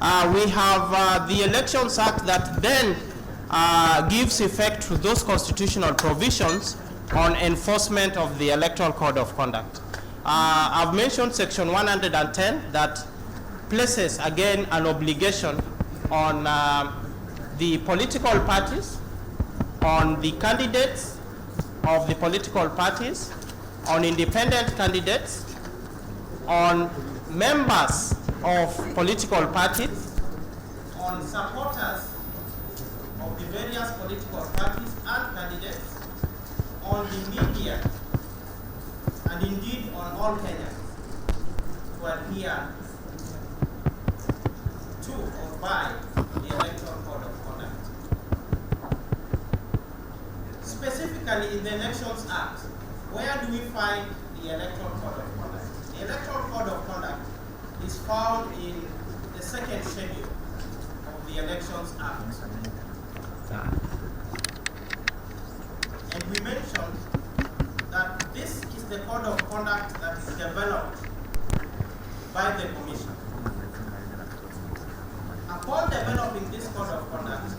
we have the Elections Act that then gives effect to those constitutional provisions on enforcement of the Electoral Code of Conduct. I've mentioned Section 110 that places again an obligation on the political parties, on the candidates of the political parties, on independent candidates, on members of political parties, on supporters of the various political parties and candidates, on the media, and indeed on all Kenyans who adhere to or by the Electoral Code of Conduct. Specifically in the Elections Act, where do we find the Electoral Code of Conduct? The Electoral Code of Conduct is found in the second schedule of the Elections Act. And we mentioned that this is the code of conduct that is developed by the Commission. Upon developing this code of conduct,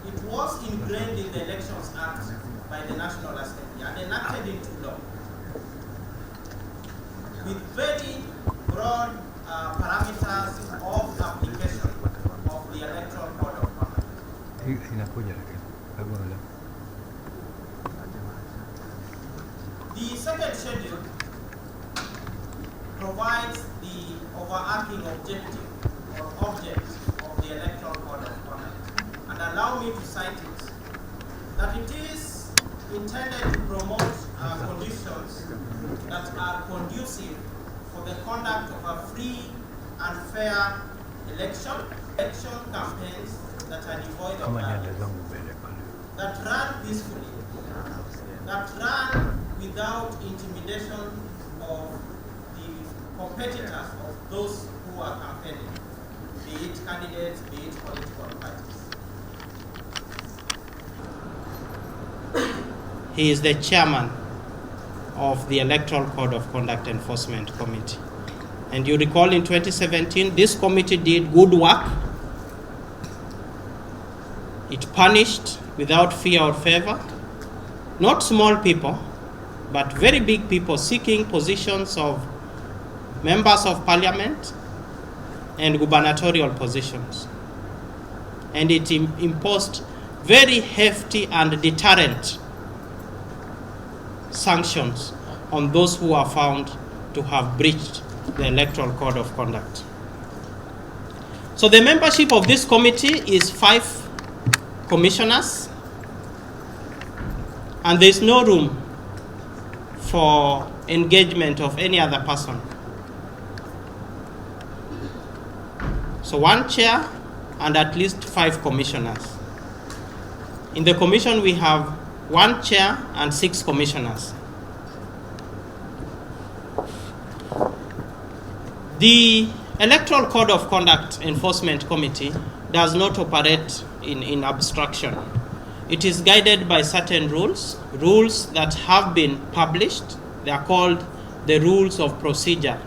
it was ingrained in the Elections Act by the National Assembly and enacted into law with very broad parameters of application of the Electoral Code of Conduct. The second schedule provides the overarching objective or object of the Electoral Code of Conduct, and allow me to cite it, that it is intended to promote conditions that are conducive for the conduct of a free and fair election campaigns that are devoid of violence, that run peacefully, that run without intimidation of the competitors of those who are campaigning, be it candidates, be it political parties. He is the chairman of the Electoral Code of Conduct Enforcement Committee. And you recall in 2017, this committee did good work. It punished without fear or favor, not small people, but very big people seeking positions of members of parliament and gubernatorial positions. And it imposed very hefty and deterrent sanctions on those who are found to have breached the Electoral Code of Conduct. So the membership of this committee is 5 commissioners, and there is no room for engagement of any other person. So 1 chair and at least 5 commissioners. In the commission we have 1 chair and 6 commissioners. The Electoral Code of Conduct Enforcement Committee does not operate in abstraction. It is guided by certain rules that have been published. They are called the Rules of Procedure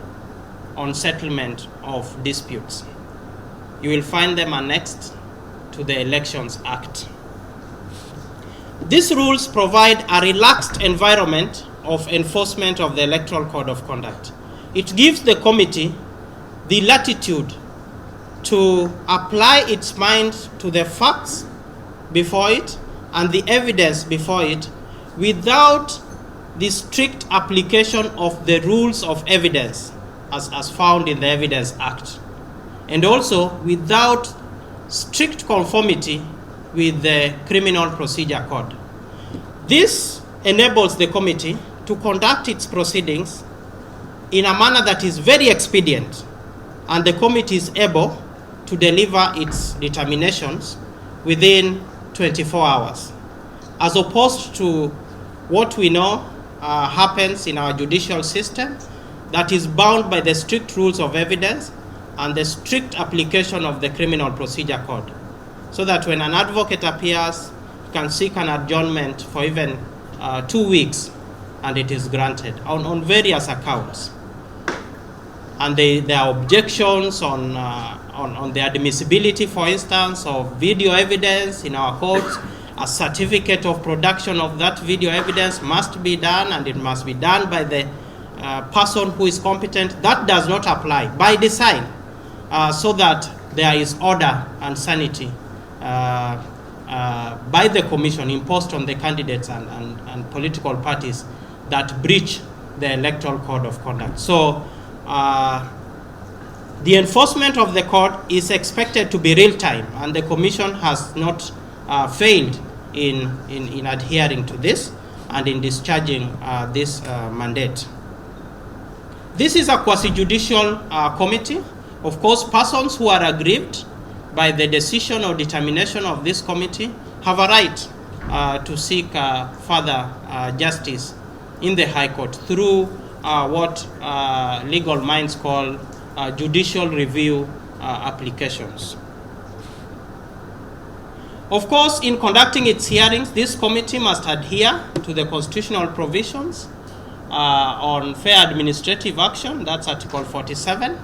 on Settlement of Disputes. You will find them annexed to the Elections Act. These rules provide a relaxed environment of enforcement of the Electoral Code of Conduct. It gives the committee the latitude to apply its mind to the facts before it and the evidence before it without the strict application of the rules of evidence as found in the Evidence Act, and also without strict conformity with the Criminal Procedure Code. This enables the committee to conduct its proceedings in a manner that is very expedient, and the committee is able to deliver its determinations within 24 hours, as opposed to what we know happens in our judicial system that is bound by the strict rules of evidence and the strict application of the Criminal Procedure Code, so that when an advocate appears, he can seek an adjournment for even 2 weeks, and it is granted on various accounts. And there are objections on on the admissibility, for instance, of video evidence in our courts. A certificate of production of that video evidence must be done, and it must be done by the person who is competent. That does not apply by design, so that there is order and sanity by the commission imposed on the candidates and political parties that breach the Electoral Code of Conduct. So the enforcement of the code is expected to be real time, and the commission has not failed in adhering to this and in discharging this mandate. This is a quasi-judicial committee. Of course, persons who are aggrieved by the decision or determination of this committee have a right to seek further justice in the High Court through what legal minds call judicial review applications. Of course, in conducting its hearings, this committee must adhere to the constitutional provisions on fair administrative action, that's Article 47.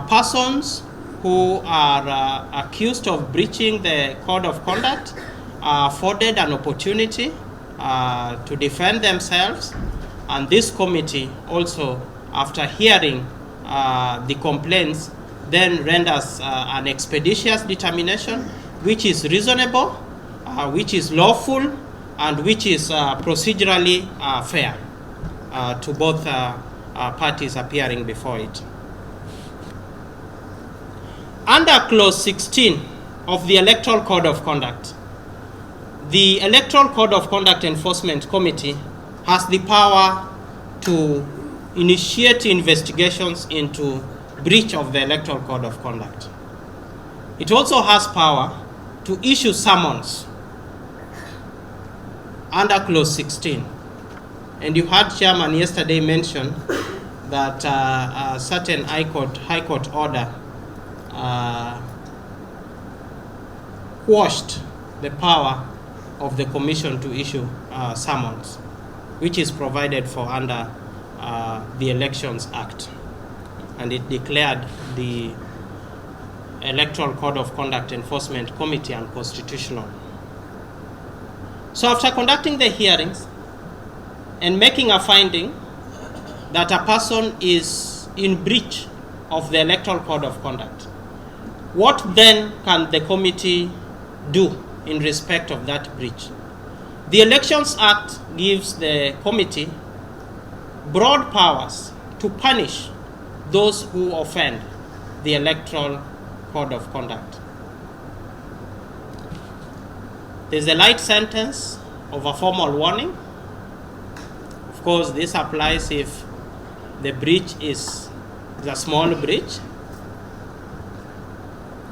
Persons who are accused of breaching the Code of Conduct are afforded an opportunity to defend themselves, and this committee also, after hearing the complaints, then renders an expeditious determination which is reasonable, which is lawful, and which is procedurally fair to both parties appearing before it. Under Clause 16 of the Electoral Code of Conduct, the Electoral Code of Conduct Enforcement Committee has the power to initiate investigations into breach of the Electoral Code of Conduct. It also has power to issue summons under Clause 16. And you heard Chairman yesterday mention that a certain High Court order quashed the power of the Commission to issue summons, which is provided for under the Elections Act. And it declared the Electoral Code of Conduct Enforcement Committee unconstitutional. So after conducting the hearings and making a finding that a person is in breach of the Electoral Code of Conduct, what then can the committee do in respect of that breach? The Elections Act gives the committee broad powers to punish those who offend the Electoral Code of Conduct. There's a light sentence of a formal warning. Of course, this applies if the breach is a small breach.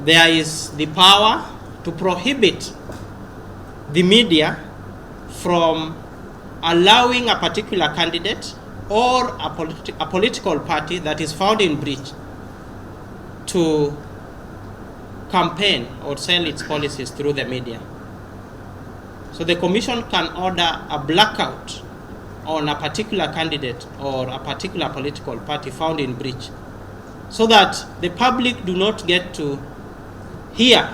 There is the power to prohibit the media from allowing a particular candidate or a political party that is found in breach to campaign or sell its policies through the media. So the Commission can order a blackout on a particular candidate or a particular political party found in breach, so that the public do not get to hear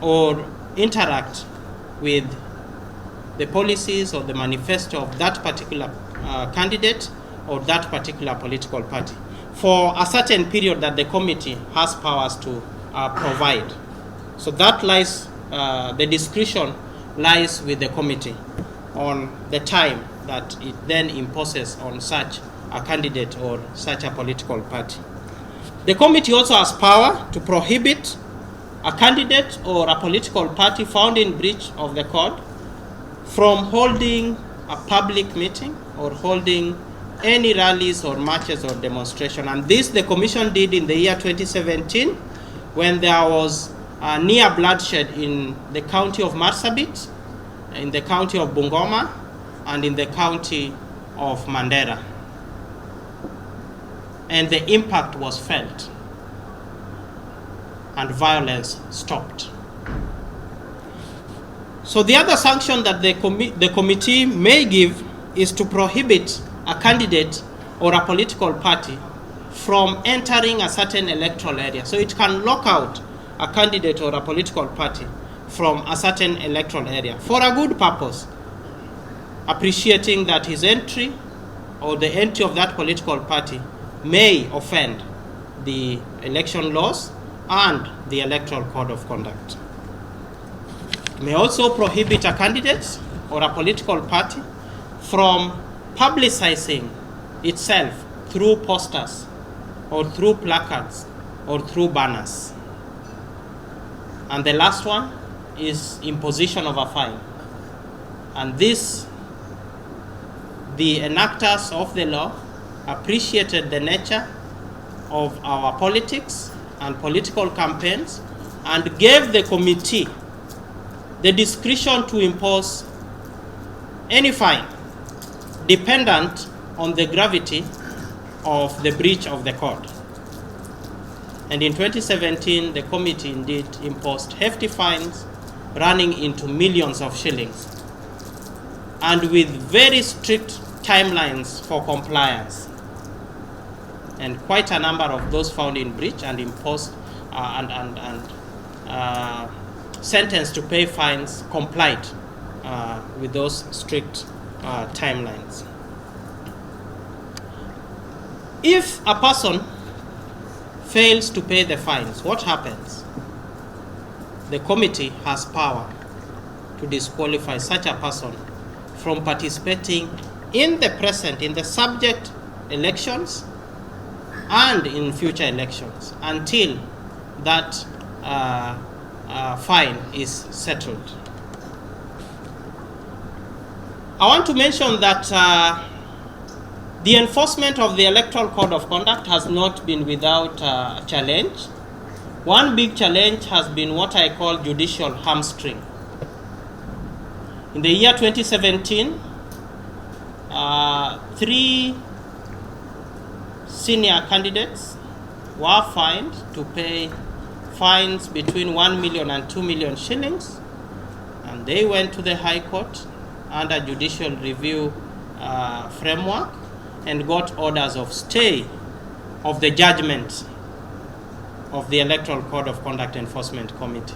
or interact with the policies or the manifesto of that particular candidate or that particular political party for a certain period that the committee has powers to provide. So that lies, the discretion lies with the committee on the time that it then imposes on such a candidate or such a political party. The committee also has power to prohibit a candidate or a political party found in breach of the code from holding a public meeting or holding any rallies or marches or demonstration. And this the Commission did in the year 2017 when there was near bloodshed in the county of Marsabit, in the county of Bungoma, and in the county of Mandera. And the impact was felt and violence stopped. So the other sanction that the committee may give is to prohibit a candidate or a political party from entering a certain electoral area. So it can lock out a candidate or a political party from a certain electoral area for a good purpose, appreciating that his entry or the entry of that political party may offend the election laws and the electoral code of conduct. It may also prohibit a candidate or a political party from publicizing itself through posters or through placards or through banners. And the last one is imposition of a fine. And this, the enactors of the law appreciated the nature of our politics and political campaigns and gave the committee the discretion to impose any fine dependent on the gravity of the breach of the code. And in 2017, the committee indeed imposed hefty fines running into millions of shillings, and with very strict timelines for compliance. And quite a number of those found in breach and imposed sentenced to pay fines complied with those strict timelines. If a person fails to pay the fines, what happens? The committee has power to disqualify such a person from participating in the present, in the subject elections and in future elections until that fine is settled. I want to mention that the enforcement of the Electoral Code of Conduct has not been without challenge. One big challenge has been what I call judicial hamstring. In the year 2017, 3 senior candidates were fined to pay fines between 1 million and 2 million shillings, and they went to the High Court under judicial review framework and got orders of stay of the judgment of the Electoral Code of Conduct Enforcement Committee.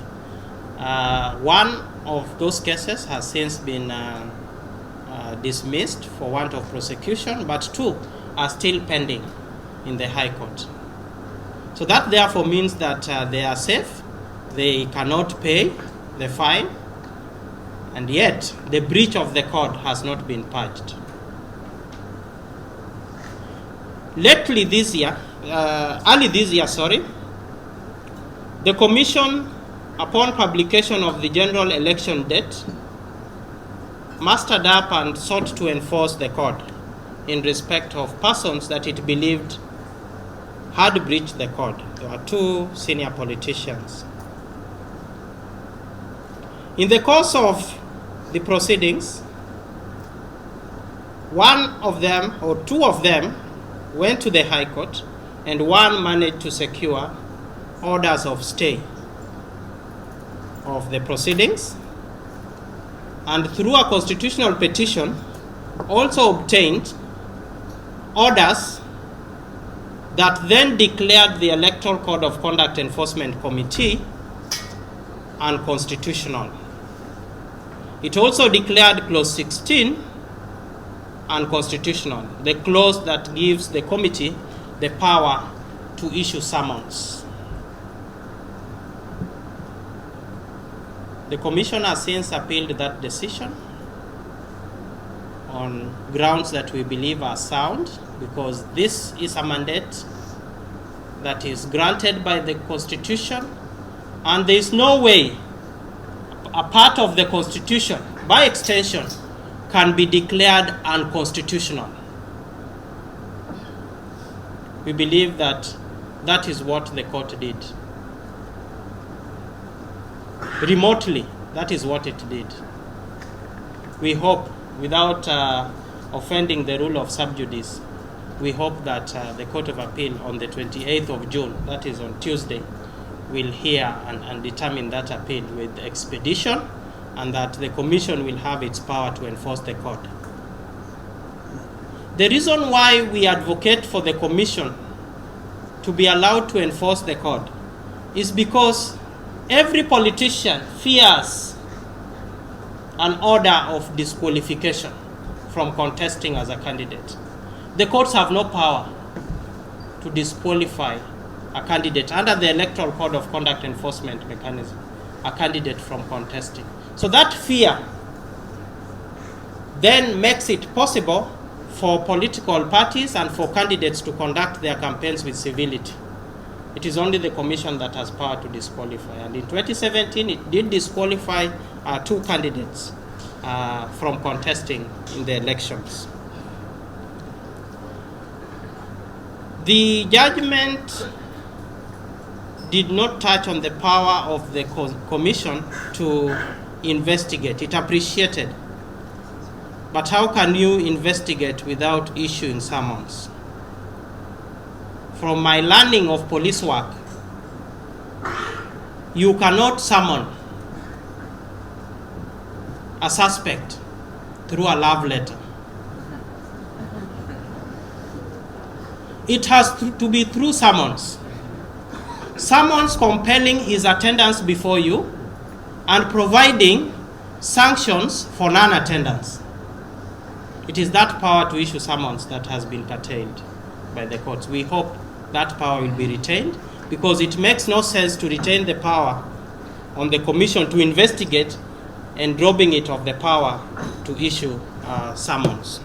One of those cases has since been dismissed for want of prosecution, but 2 are still pending in the High Court. So that therefore means that they are safe, they cannot pay the fine, and yet the breach of the code has not been purged. Early this year, the Commission, upon publication of the general election date, mustered up and sought to enforce the code in respect of persons that it believed had breached the code. There were 2 senior politicians. In the course of the proceedings, one of them or 2 of them went to the High Court, and one managed to secure orders of stay of the proceedings, and through a constitutional petition also obtained orders that then declared the Electoral Code of Conduct Enforcement Committee unconstitutional. It also declared Clause 16 unconstitutional, the clause that gives the committee the power to issue summons. The Commission has since appealed that decision on grounds that we believe are sound, because this is a mandate that is granted by the Constitution, and there is no way a part of the Constitution, by extension, can be declared unconstitutional. We believe that that is what the court did. Remotely, that is what it did. We hope, without offending the rule of sub judice, we hope that the Court of Appeal on the 28th of June, that is on Tuesday, will hear and determine that appeal with expedition, and that the Commission will have its power to enforce the code. The reason why we advocate for the Commission to be allowed to enforce the code is because every politician fears an order of disqualification from contesting as a candidate. The courts have no power to disqualify a candidate under the Electoral Code of Conduct enforcement mechanism, a candidate from contesting. So that fear then makes it possible for political parties and for candidates to conduct their campaigns with civility. It is only the Commission that has power to disqualify. And in 2017, it did disqualify 2 candidates from contesting in the elections. The judgment did not touch on the power of the Commission to investigate. It appreciated. But how can you investigate without issuing summons? From my learning of police work, you cannot summon a suspect through a love letter. It has to be through summons. Summons compelling his attendance before you and providing sanctions for non-attendance. It is that power to issue summons that has been curtailed by the courts. We hope that power will be retained, because it makes no sense to retain the power on the Commission to investigate and robbing it of the power to issue summons.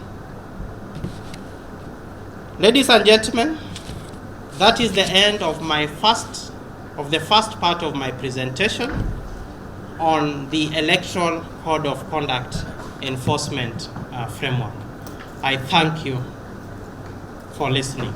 Ladies and gentlemen, that is the end of the first part of my presentation on the Electoral Code of Conduct enforcement framework. I thank you for listening.